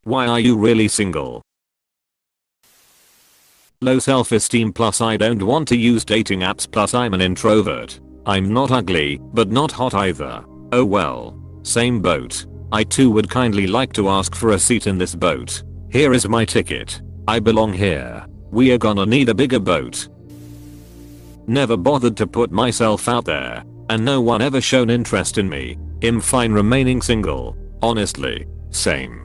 Why are you really single? Low self-esteem plus I don't want to use dating apps plus I'm an introvert. I'm not ugly, but not hot either. Oh well. Same boat. I too would kindly like to ask for a seat in this boat. Here is my ticket. I belong here. We are gonna need a bigger boat. Never bothered to put myself out there, and no one ever shown interest in me. I'm fine remaining single. Honestly. Same.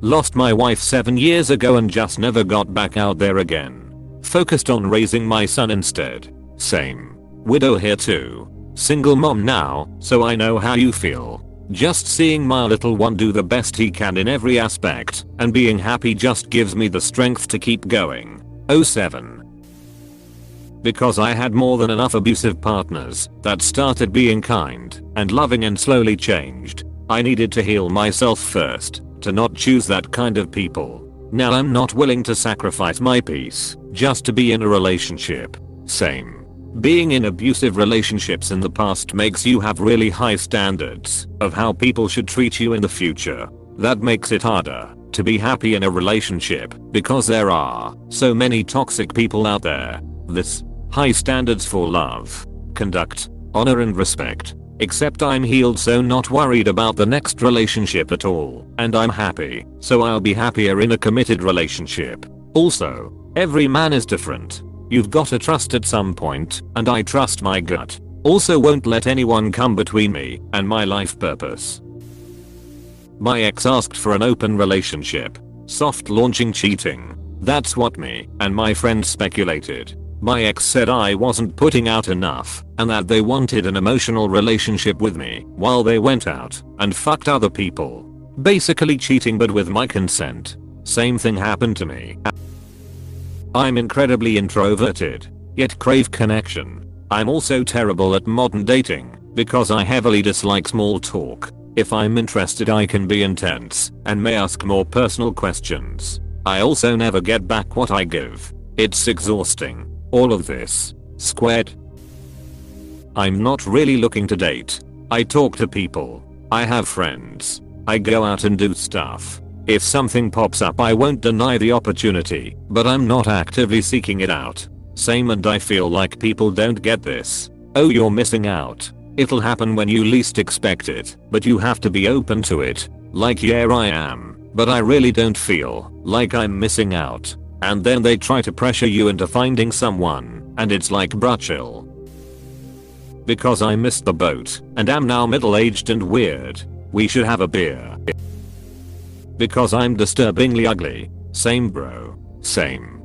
Lost my wife 7 years ago and just never got back out there again. Focused on raising my son instead. Same. Widow here too. Single mom now, so I know how you feel. Just seeing my little one do the best he can in every aspect, and being happy just gives me the strength to keep going. 07. Because I had more than enough abusive partners that started being kind and loving and slowly changed. I needed to heal myself first, to not choose that kind of people. Now I'm not willing to sacrifice my peace just to be in a relationship. Same. Being in abusive relationships in the past makes you have really high standards of how people should treat you in the future. That makes it harder to be happy in a relationship because there are so many toxic people out there. This high standards for love, conduct, honor and respect. Except I'm healed, so not worried about the next relationship at all, and I'm happy, so I'll be happier in a committed relationship. Also, every man is different. You've gotta trust at some point, and I trust my gut. Also won't let anyone come between me and my life purpose. My ex asked for an open relationship. Soft launching cheating. That's what me and my friends speculated. My ex said I wasn't putting out enough and that they wanted an emotional relationship with me while they went out and fucked other people. Basically cheating, but with my consent. Same thing happened to me. I'm incredibly introverted, yet crave connection. I'm also terrible at modern dating because I heavily dislike small talk. If I'm interested I can be intense and may ask more personal questions. I also never get back what I give. It's exhausting. All of this. Squared. I'm not really looking to date. I talk to people. I have friends. I go out and do stuff. If something pops up I won't deny the opportunity, but I'm not actively seeking it out. Same, and I feel like people don't get this. Oh, you're missing out. It'll happen when you least expect it, but you have to be open to it. Like, yeah, I am, but I really don't feel like I'm missing out. And then they try to pressure you into finding someone, and it's like, bruh, chill. Because I missed the boat and am now middle-aged and weird. We should have a beer. Because I'm disturbingly ugly. Same, bro. Same.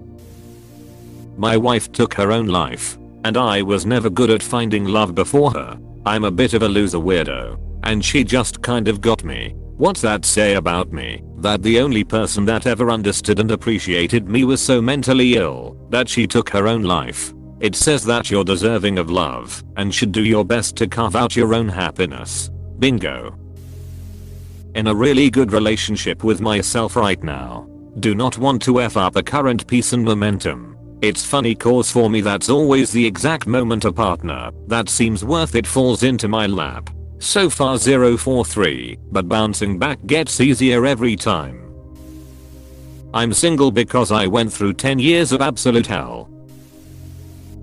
My wife took her own life, and I was never good at finding love before her. I'm a bit of a loser weirdo, and she just kind of got me. What's that say about me? That the only person that ever understood and appreciated me was so mentally ill that she took her own life. It says that you're deserving of love and should do your best to carve out your own happiness. Bingo. In a really good relationship with myself right now. Do not want to F up the current peace and momentum. It's funny cause for me that's always the exact moment a partner that seems worth it falls into my lap. So far 043, but bouncing back gets easier every time. I'm single because I went through 10 years of absolute hell.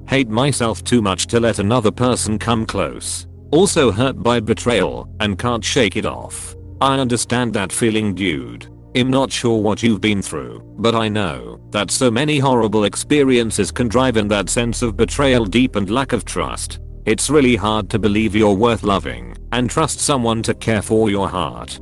Hate myself too much to let another person come close. Also hurt by betrayal and can't shake it off. I understand that feeling, dude. I'm not sure what you've been through, but I know that so many horrible experiences can drive in that sense of betrayal deep and lack of trust. It's really hard to believe you're worth loving and trust someone to care for your heart.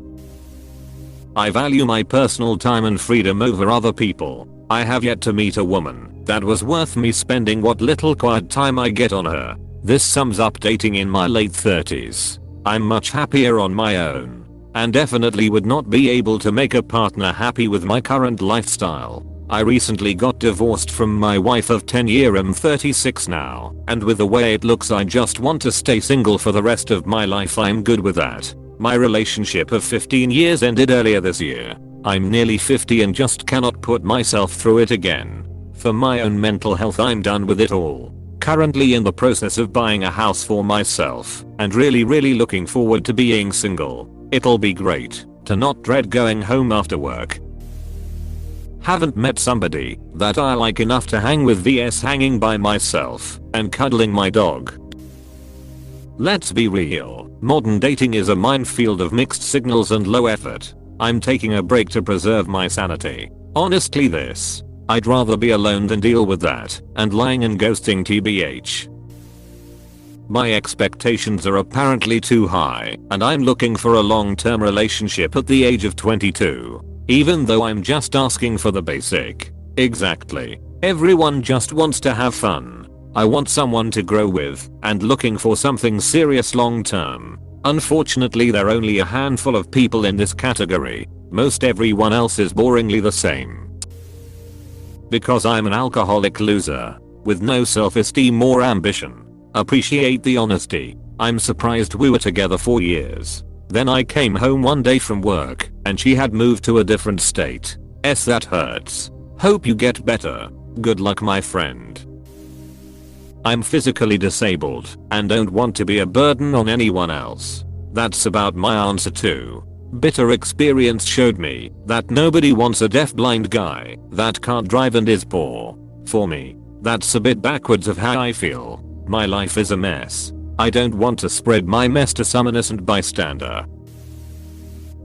I value my personal time and freedom over other people. I have yet to meet a woman that was worth me spending what little quiet time I get on her. This sums up dating in my late 30s. I'm much happier on my own, and definitely would not be able to make a partner happy with my current lifestyle. I recently got divorced from my wife of 10 years. I'm 36 now, and with the way it looks I just want to stay single for the rest of my life. I'm good with that. My relationship of 15 years ended earlier this year. I'm nearly 50 and just cannot put myself through it again. For my own mental health I'm done with it all. Currently in the process of buying a house for myself, and really looking forward to being single. It'll be great. To not dread going home after work. Haven't met somebody that I like enough to hang with vs hanging by myself and cuddling my dog. Let's be real, modern dating is a minefield of mixed signals and low effort. I'm taking a break to preserve my sanity. Honestly I'd rather be alone than deal with that and lying and ghosting tbh. My expectations are apparently too high and I'm looking for a long-term relationship at the age of 22. Even though I'm just asking for the basic. Exactly. Everyone just wants to have fun. I want someone to grow with and looking for something serious long term. Unfortunately there are only a handful of people in this category. Most everyone else is boringly the same. Because I'm an alcoholic loser with no self-esteem or ambition. Appreciate the honesty. I'm surprised we were together for years. Then I came home one day from work and she had moved to a different state. That hurts. Hope you get better. Good luck my friend. I'm physically disabled and don't want to be a burden on anyone else. That's about my answer too. Bitter experience showed me that nobody wants a deaf-blind guy that can't drive and is poor. For me, that's a bit backwards of how I feel. My life is a mess. I don't want to spread my mess to some innocent bystander.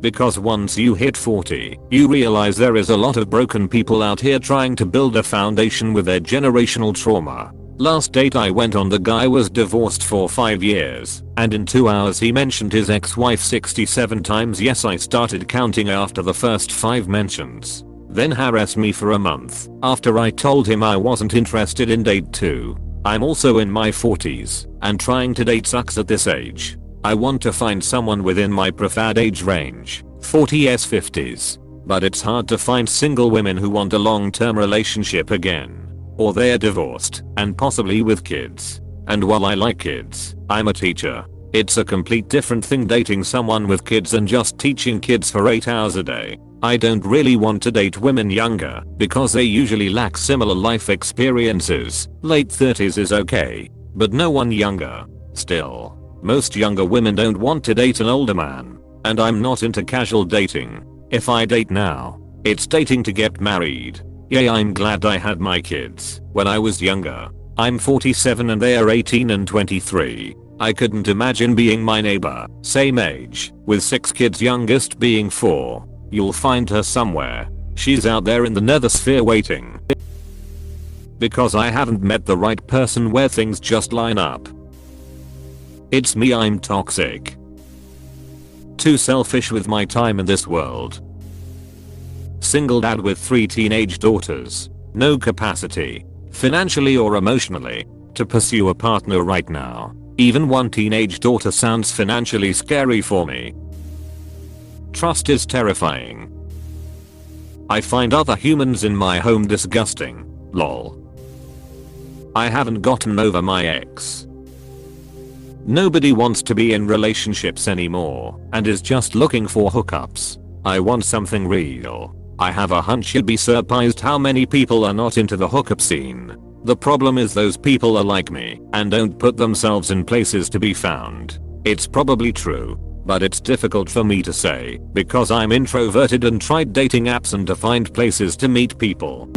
Because once you hit 40, you realize there is a lot of broken people out here trying to build a foundation with their generational trauma. Last date I went on, the guy was divorced for 5 years, and in 2 hours he mentioned his ex-wife 67 times. Yes, I started counting after the first 5 mentions. Then harassed me for a month after I told him I wasn't interested in date 2. I'm also in my 40s, and trying to date sucks at this age. I want to find someone within my preferred age range, 40s 50s. But it's hard to find single women who want a long-term relationship again. Or they're divorced, and possibly with kids. And while I like kids, I'm a teacher. It's a complete different thing dating someone with kids and just teaching kids for 8 hours a day. I don't really want to date women younger because they usually lack similar life experiences. Late 30s is okay, but no one younger. Still, most younger women don't want to date an older man, and I'm not into casual dating. If I date now, it's dating to get married. Yay, I'm glad I had my kids when I was younger. I'm 47 and they are 18 and 23. I couldn't imagine being my neighbor, same age, with 6 kids, youngest being 4. You'll find her somewhere. She's out there in the nethersphere waiting. Because I haven't met the right person where things just line up. It's me, I'm toxic. Too selfish with my time in this world. Single dad with 3 teenage daughters. No capacity, financially or emotionally, to pursue a partner right now. Even one teenage daughter sounds financially scary for me. Trust is terrifying. I find other humans in my home disgusting. Lol. I haven't gotten over my ex. Nobody wants to be in relationships anymore and is just looking for hookups. I want something real. I have a hunch you'd be surprised how many people are not into the hookup scene. The problem is those people are like me and don't put themselves in places to be found. It's probably true, but it's difficult for me to say because I'm introverted and tried dating apps and to find places to meet people.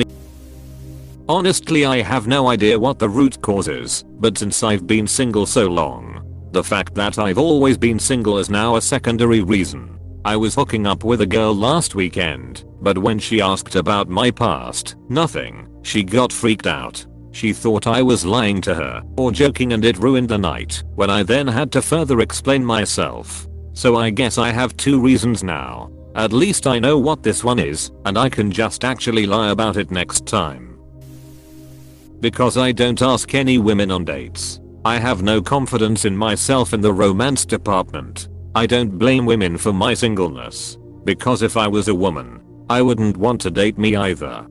Honestly, I have no idea what the root cause is, but since I've been single so long, the fact that I've always been single is now a secondary reason. I was hooking up with a girl last weekend, but when she asked about my past, nothing, she got freaked out. She thought I was lying to her or joking, and it ruined the night when I then had to further explain myself. So I guess I have 2 reasons now. At least I know what this one is, and I can just actually lie about it next time. Because I don't ask any women on dates. I have no confidence in myself in the romance department. I don't blame women for my singleness. Because if I was a woman, I wouldn't want to date me either.